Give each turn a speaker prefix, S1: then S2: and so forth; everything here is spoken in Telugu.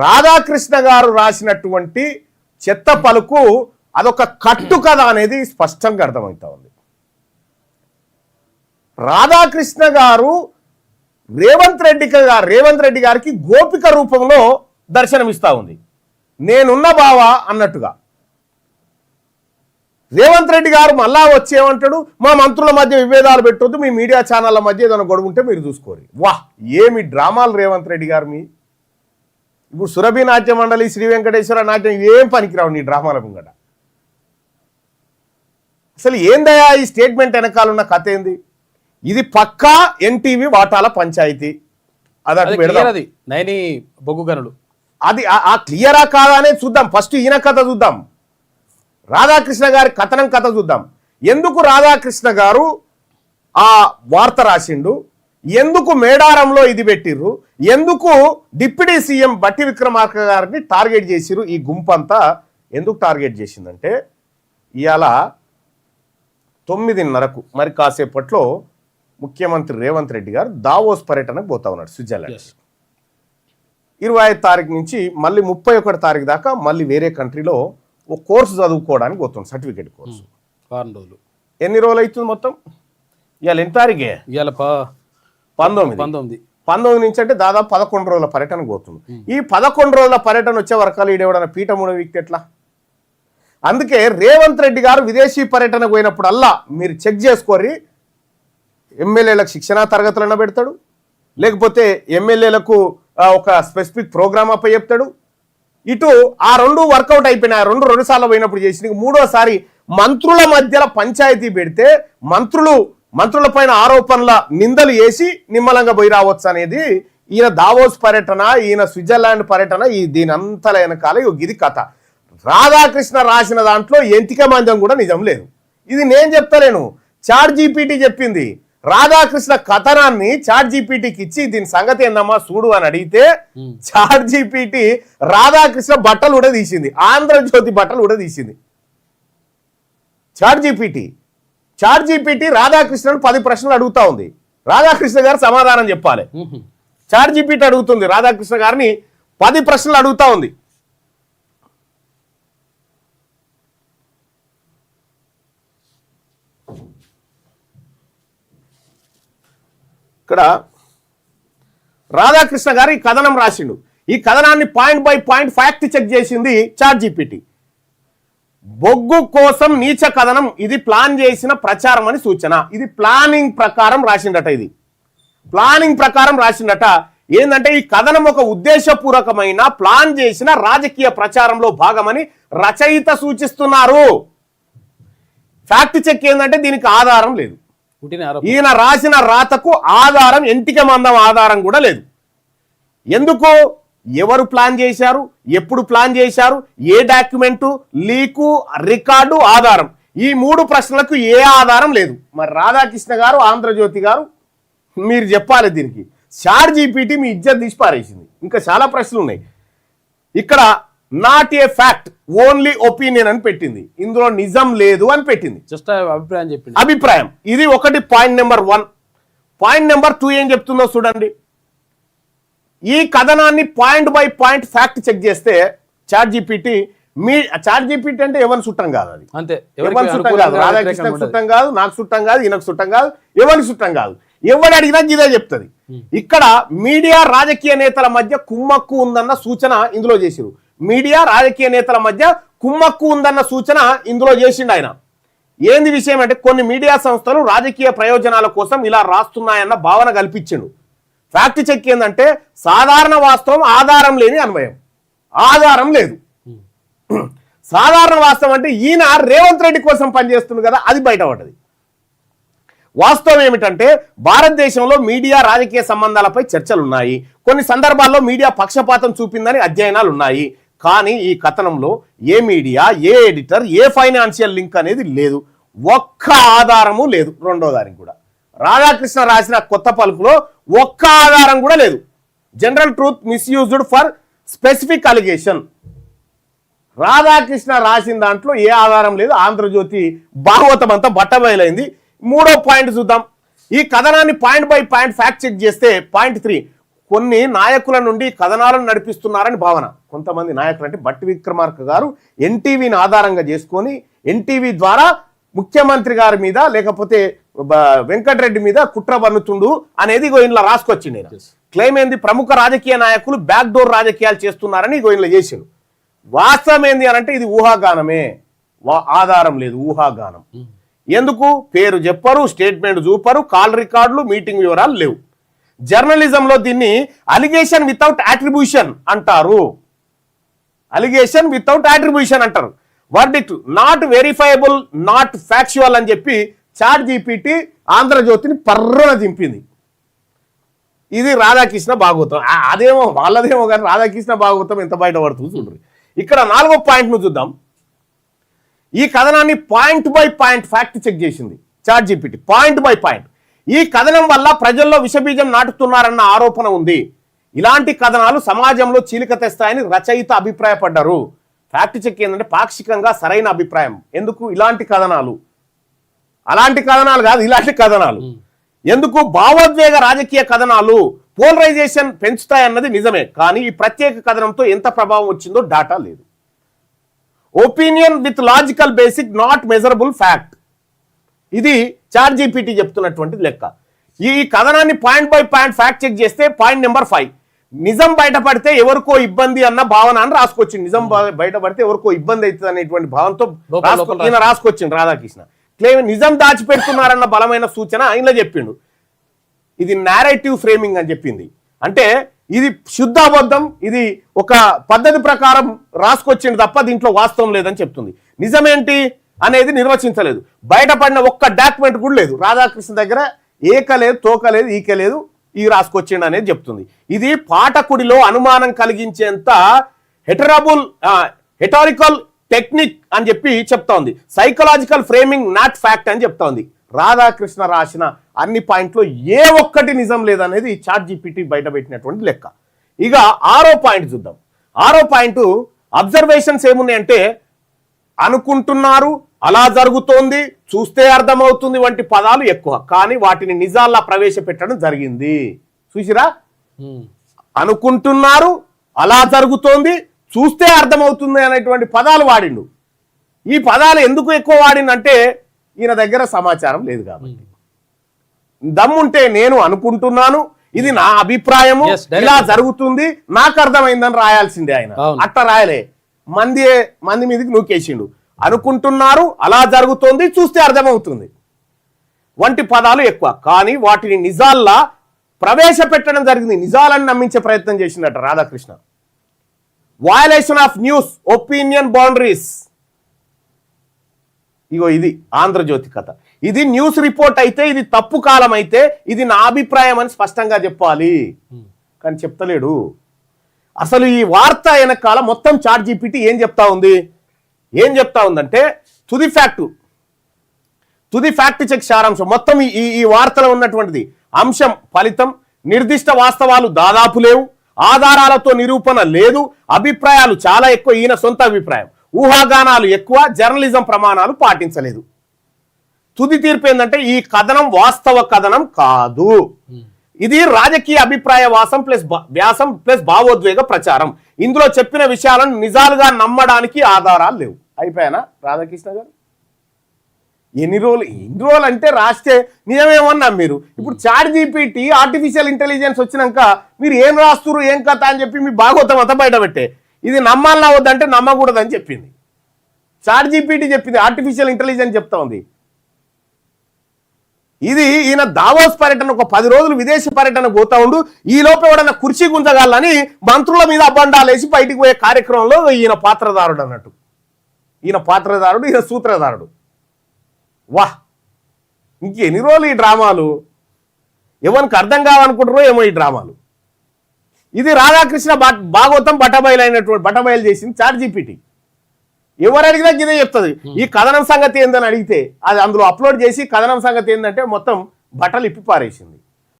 S1: రాధాకృష్ణ గారు రాసినటువంటి చెత్త పలుకు అదొక కట్టు కథ అనేది స్పష్టంగా అర్థమవుతా ఉంది. రాధాకృష్ణ గారు రేవంత్ రెడ్డి గారికి గోపిక రూపంలో దర్శనమిస్తా ఉంది. నేనున్న బావా అన్నట్టుగా. రేవంత్ రెడ్డి గారు మళ్ళా వచ్చేమంటాడు, మా మంత్రుల మధ్య విభేదాలు పెట్టొద్దు, మీ మీడియా ఛానళ్ళ మధ్య ఏదైనా గొడవ ఉంటే మీరు చూసుకోరు. వాహ్, ఏమి డ్రామాలు రేవంత్ రెడ్డి గారు. మీ ఇప్పుడు సురభి నాట్య మండలి, శ్రీ వెంకటేశ్వర నాట్యం ఏం పనికిరావు నీ డ్రామాల ముంగట. అసలు ఏందయ్యా ఈ స్టేట్మెంట్ వెనకాలన్న కథ ఏంది? ఇది పక్కా ఎన్టీవీ వాటాల పంచాయతీ.
S2: అది నైని బొగ్గు గనులు
S1: అది ఆ క్లియరా కాదా అనేది చూద్దాం. ఫస్ట్ ఈయన కథ చూద్దాం, రాధాకృష్ణ గారి కథనం కథ చూద్దాం. ఎందుకు రాధాకృష్ణ గారు ఆ వార్త రాసిండు, ఎందుకు మేడారంలో ఇది పెట్టిర్రు, ఎందుకు డిప్యూటీ సీఎం బట్టి విక్రమార్క గారిని టార్గెట్ చేసిర్రు, ఈ గుంపంతా ఎందుకు టార్గెట్ చేసిందంటే ఇవాళ 9:30కు మరి కాసేపట్లో ముఖ్యమంత్రి రేవంత్ రెడ్డి గారు దావోస్ పర్యటనకు పోతా ఉన్నాడు స్విట్జర్లాండ్. 25 తారీఖు నుంచి మళ్ళీ 31 తారీఖు దాకా మళ్ళీ వేరే కంట్రీలో ఓ కోర్సు చదువుకోవడానికి పోతుంది, సర్టిఫికేట్ కోర్సు.
S2: 4 రోజులు.
S1: ఎన్ని రోజులు అవుతుంది మొత్తం? ఇవాళ ఎన్ని తారీఖే?
S2: ఇవాళ
S1: 19 నుంచి అంటే దాదాపు 11 రోజుల పర్యటనకు పోతుంది. ఈ 11 రోజుల పర్యటన వచ్చే వరకాలు ఈడేవడన పీఠ మూడ వీక్తి ఎట్లా? అందుకే రేవంత్ రెడ్డి గారు విదేశీ పర్యటనకు పోయినప్పుడల్లా మీరు చెక్ చేసుకోరి, ఎమ్మెల్యేలకు శిక్షణా తరగతులన్నా పెడతాడు, లేకపోతే ఎమ్మెల్యేలకు ఒక స్పెసిఫిక్ ప్రోగ్రామ్ అప్ప చెప్తాడు. ఇటు ఆ 2 వర్కౌట్ అయిపోయినాయి. 2 సార్లు పోయినప్పుడు చేసి 3వసారి మంత్రుల మధ్యలో పంచాయతీ పెడితే మంత్రుల పైన ఆరోపణల నిందలు వేసి నిమ్మలంగా పోయి రావచ్చు అనేది ఈయన దావోస్ పర్యటన, ఈయన స్విట్జర్లాండ్ పర్యటన, దీని అంతల వెనకాల ఇది కథ. రాధాకృష్ణ రాసిన దాంట్లో ఎంతిక మందం కూడా నిజం లేదు. ఇది నేను చెప్తలేను, చాట్ జీపీటీ చెప్పింది. రాధాకృష్ణ కథనాన్ని చాట్ జీపీటీకి ఇచ్చి దీని సంగతి ఏందమ్మా చూడు అని అడిగితే చాట్ జీపీటీ రాధాకృష్ణ బట్టలు కూడా తీసింది, ఆంధ్రజ్యోతి బట్టలు కూడా తీసింది. చాట్ జీపీటీ రాధాకృష్ణను 10 ప్రశ్నలు అడుగుతా ఉంది. రాధాకృష్ణ గారు సమాధానం చెప్పాలి. చాట్ జీపీటీ అడుగుతుంది రాధాకృష్ణ గారిని 10 ప్రశ్నలు అడుగుతా ఉంది. ఇక్కడ రాధాకృష్ణ గారు ఈ కథనం రాసిండు. ఈ కథనాన్ని point by point fact check చేసింది చాట్ జీపీటీ. బొగ్గు కోసం నీచ కథనం, ఇది ప్లాన్ చేసిన ప్రచారం అని సూచన. ఇది ప్లానింగ్ ప్రకారం రాసిండట. ఇది ప్లానింగ్ ప్రకారం రాసిండట. ఏంటంటే ఈ కథనం ఒక ఉద్దేశపూర్వకమైన ప్లాన్ చేసిన రాజకీయ ప్రచారంలో భాగమని రచయిత సూచిస్తున్నారు. ఫ్యాక్ట్ చెక్ ఏంటంటే దీనికి ఆధారం లేదు. ఈయన రాసిన రాతకు ఆధారం, ఎంటిక మందం ఆధారం కూడా లేదు. ఎందుకు? ఎవరు ప్లాన్ చేశారు, ఎప్పుడు ప్లాన్ చేశారు, ఏ డాక్యుమెంటు, లీకు, రికార్డు, ఆధారం, ఈ 3 ప్రశ్నలకు ఏ ఆధారం లేదు. మరి రాధాకృష్ణ గారు, ఆంధ్రజ్యోతి గారు మీరు చెప్పాలి దీనికి. చాట్ జీపీటీ మీ ఇజ్జత్ తీసి పారేసింది. ఇంకా చాలా ప్రశ్నలు ఉన్నాయి. ఇక్కడ not a fact, only opinion అని పెట్టింది. ఇందులో నిజం లేదు అని పెట్టింది.
S2: జస్ట్ అభిప్రాయం చెప్పింది.
S1: అభిప్రాయం. ఇది ఒకటి పాయింట్ నెంబర్ 1. పాయింట్ నెంబర్ 2 ఏం చెప్తుందో చూడండి. ఈ కథనాన్ని point by point fact check చేస్తే చాట్ జీపీటీ అంటే ఎవరి చుట్టం కాదు. అది
S2: అంతే,
S1: ఎవరి చుట్టం కాదు. రాధాకృష్ణకు చుట్టం కాదు, నాకు చుట్టం కాదు, ఈయనకు చుట్టం కాదు, ఎవరికి చుట్టం కాదు. ఎవడు అడిగినా ఇదే చెప్తుంది. ఇక్కడ మీడియా రాజకీయ నేతల మధ్య కుమ్మక్కు ఉందన్న సూచన ఇందులో చేసిరు. మీడియా రాజకీయ నేతల మధ్య కుమ్మక్కు ఉందన్న సూచన ఇందులో చేసిండు ఆయన. ఏంది విషయం అంటే కొన్ని మీడియా సంస్థలు రాజకీయ ప్రయోజనాల కోసం ఇలా రాస్తున్నాయన్న భావన కల్పించిండు. ఫ్యాక్ట్ చెక్ ఏంటంటే సాధారణ వాస్తవం, ఆధారం లేని అన్వయం. ఆధారం లేదు. సాధారణ వాస్తవం అంటే ఈయన రేవంత్ రెడ్డి కోసం పనిచేస్తుంది కదా, అది బయటపడ్డది. వాస్తవం ఏమిటంటే భారతదేశంలో మీడియా రాజకీయ సంబంధాలపై చర్చలున్నాయి. కొన్ని సందర్భాల్లో మీడియా పక్షపాతం చూపిందని అధ్యయనాలు ఉన్నాయి. కానీ ఈ కథనంలో ఏ మీడియా, ఏ ఎడిటర్, ఏ ఫైనాన్షియల్ లింక్ అనేది లేదు. ఒక్క ఆధారము లేదు. 2వ దానికి కూడా రాధాకృష్ణ రాసిన కొత్త పలుకులో ఒక్క ఆధారం కూడా లేదు. General truth misused for specific allegation. Radhakrishna రాసిన దాంట్లో ఏ ఆధారం లేదు. ఆంధ్రజ్యోతి భాగవతం అంతా బట్టబయలైంది. 3వ పాయింట్ చూద్దాం. ఈ కథనాన్ని point by point fact check చేస్తే పాయింట్ 3, కొన్ని నాయకుల నుండి కథనాలను నడిపిస్తున్నారని భావన. కొంతమంది నాయకులు అంటే బట్టి విక్రమార్క గారు ఎన్టీవీని ఆధారంగా చేసుకొని ఎన్టీవీ ద్వారా ముఖ్యమంత్రి గారి మీద లేకపోతే వెంకటరెడ్డి మీద కుట్ర పన్నుతుండు అనేది గోయిన్లో రాసుకొచ్చింది. క్లెయిమ్ ఏంది, ప్రముఖ రాజకీయ నాయకులు బ్యాక్ డోర్ రాజకీయాలు చేస్తున్నారని గోయిన్లో చేసిండు. వాస్తవం ఏంది అని అంటే ఇది ఊహాగానమే, ఆధారం లేదు, ఊహాగానం. ఎందుకు పేరు చెప్పరు, స్టేట్మెంట్ చూపరు, కాల్ రికార్డులు, మీటింగ్ వివరాలు లేవు. జర్నలిజంలో దీన్ని అలిగేషన్ వితౌట్ అట్రిబ్యూషన్ అంటారు. అలిగేషన్ వితౌట్ అట్రిబ్యూషన్ అంటారు. Verdict not verifiable, not factual అని చెప్పి చాట్ జీపీటీ ఆంధ్రజ్యోతిని పర్రన దింపింది. ఇది రాధాకృష్ణ భాగవతం. అదేమో వాళ్ళదేమో కానీ రాధాకృష్ణ భాగవతం ఎంత బయటపడుతుంది చూడండి. ఇక్కడ 4వ పాయింట్ను చూద్దాం. ఈ కథనాన్ని point by point fact check చేసింది chat GPT, point by point. ఈ కథనం వల్ల ప్రజల్లో విషబీజం నాటుతున్నారన్న ఆరోపణ ఉంది. ఇలాంటి కథనాలు సమాజంలో చీలిక తెస్తాయని రచయిత అభిప్రాయపడ్డారు. ఫ్యాక్ట్ చెక్ ఏంటంటే పాక్షికంగా సరైన అభిప్రాయం. ఎందుకు ఇలాంటి కథనాలు, అలాంటి కథనాలు కాదు, ఇలాంటి కథనాలు. ఎందుకు భావోద్వేగ రాజకీయ కథనాలు పోలరైజేషన్ పెంచుతాయన్నది నిజమే, కానీ ఈ ప్రత్యేక కథనంతో ఎంత ప్రభావం వచ్చిందో డాటా లేదు. Opinion with logical basic not measurable fact. ఇది చాట్ జీపీటీ చెప్తున్నటువంటి లెక్క. ఈ కథనాన్ని point by point fact check చేస్తే పాయింట్ నెంబర్ 5, నిజం బయటపడితే ఎవరికో ఇబ్బంది అన్న భావన అని రాసుకొచ్చింది. నిజం బయటపడితే ఎవరికో ఇబ్బంది అవుతుంది అనేటువంటి భావంతో ఈయన రాసుకొచ్చింది రాధాకృష్ణ. క్లెయిమ్ నిజం దాచిపెడుతున్నారన్న బలమైన సూచన ఆయనలో చెప్పిండు. ఇది నారేటివ్ ఫ్రేమింగ్ అని చెప్పింది. అంటే ఇది శుద్ధ అబద్ధం, ఇది ఒక పద్ధతి ప్రకారం రాసుకొచ్చింది తప్ప దీంట్లో వాస్తవం లేదని చెప్తుంది. నిజమేంటి అనేది నిర్వచించలేదు. బయటపడిన ఒక్క డాక్యుమెంట్ కూడా లేదు రాధాకృష్ణ దగ్గర. ఏక లేదు, తోక లేదు, ఈక లేదు, ఈ రాసుకొచ్చిండు అనేది చెప్తుంది. ఇది పాఠకుడిలో అనుమానం కలిగించేంత హెటారికల్ టెక్నిక్ అని చెప్పి చెప్తా ఉంది. సైకలాజికల్ ఫ్రేమింగ్ నాట్ ఫ్యాక్ట్ అని చెప్తా ఉంది. రాధాకృష్ణ రాసిన అన్ని పాయింట్లో ఏ ఒక్కటి నిజం లేదనేది చాట్ జీపీటీ బయట పెట్టినటువంటి లెక్క. ఇక 6వ పాయింట్ చూద్దాం. 6వ పాయింట్ అబ్జర్వేషన్స్ ఏమున్నాయంటే అనుకుంటున్నారు, అలా జరుగుతోంది, చూస్తే అర్థమవుతుంది వంటి పదాలు ఎక్కువ, కానీ వాటిని నిజాల్లా ప్రవేశపెట్టడం జరిగింది. చూసిరా, అనుకుంటున్నారు, అలా జరుగుతోంది, చూస్తే అర్థమవుతుంది అనేటువంటి పదాలు వాడిండు. ఈ పదాలు ఎందుకు ఎక్కువ వాడిందంటే ఈయన దగ్గర సమాచారం లేదు కాబట్టి. దమ్ముంటే నేను అనుకుంటున్నాను, ఇది నా అభిప్రాయము, ఇలా జరుగుతుంది, నాకు అర్థమైందని రాయాల్సిందే. ఆయన అట్లా రాయలే, మంది మీదకి నూకేసిండు. అనుకుంటున్నారు, అలా జరుగుతోంది, చూస్తే అర్థమవుతుంది వంటి పదాలు ఎక్కువ, కానీ వాటిని నిజాల్లా ప్రవేశపెట్టడం జరిగింది. నిజాలని నమ్మించే ప్రయత్నం చేసిందట Radhakrishna. Violation of news opinion boundaries. ఇగో ఇది ఆంధ్రజ్యోతి కథ. ఇది న్యూస్ రిపోర్ట్ అయితే, ఇది తప్పు కాలం అయితే, ఇది నా అభిప్రాయం అని స్పష్టంగా చెప్పాలి, కానీ చెప్తలేడు. అసలు ఈ వార్త వెనకాల మొత్తం చాట్ జీపీటీ ఏం చెప్తా ఉందంటే తుది ఫ్యాక్ట్ చెక్ సారాంశం మొత్తం ఈ వార్తలో ఉన్నటువంటిది. అంశం ఫలితం, నిర్దిష్ట వాస్తవాలు దాదాపు లేవు, ఆధారాలతో నిరూపణ లేదు, అభిప్రాయాలు చాలా ఎక్కువ, ఈయన సొంత అభిప్రాయం, ఊహాగానాలు ఎక్కువ, జర్నలిజం ప్రమాణాలు పాటించలేదు. తుది తీర్పు ఏంటంటే ఈ కథనం వాస్తవ కథనం కాదు, ఇది రాజకీయ అభిప్రాయ వ్యాసం ప్లస్ భావోద్వేగ ప్రచారం. ఇందులో చెప్పిన విషయాలను నిజాలుగా నమ్మడానికి ఆధారాలు లేవు. అయిపోయానా రాధాకృష్ణ గారు? ఎన్ని రోజులు అంటే రాస్తే నిజమేమన్నా మీరు. ఇప్పుడు చాట్ జీపీటీ ఆర్టిఫిషియల్ ఇంటెలిజెన్స్ వచ్చినాక మీరు ఏం రాస్తురు, ఏం కథ అని చెప్పి మీ భాగవతం అంతా బయట పెట్టే, ఇది నమ్మాలన్నా వద్దంటే నమ్మకూడదని చెప్పింది చాట్ జీపీటీ చెప్పింది. ఆర్టిఫిషియల్ ఇంటెలిజెన్స్ చెప్తా ఉంది. ఇది ఈయన దావోస్ పర్యటన, ఒక 10 రోజులు విదేశీ పర్యటన పోతా ఉండు, ఈ లోపు ఎవడన్నా కుర్చీ గుంజగాలని మంత్రుల మీద అబ్బండాలేసి బయటికి పోయే కార్యక్రమంలో ఈయన పాత్రధారుడు అన్నట్టు. ఈయన పాత్రధారుడు, ఈయన సూత్రధారుడు. వాహ్, ఇంకెన్ని రోజులు ఈ డ్రామాలు? ఎవరికి అర్థం కావాలనుకుంటారో ఏమో ఈ డ్రామాలు. ఇది రాధాకృష్ణ భాగవతం బట్టబయలు చేసింది చాట్ జీపీటీ. ఎవరు అడిగినా ఇదే చెప్తుంది. ఈ కథనం సంగతి ఏందని అడిగితే అది అందులో అప్లోడ్ చేసి కథనం సంగతి ఏంటంటే మొత్తం బట్టలు ఇప్పి పారేసింది.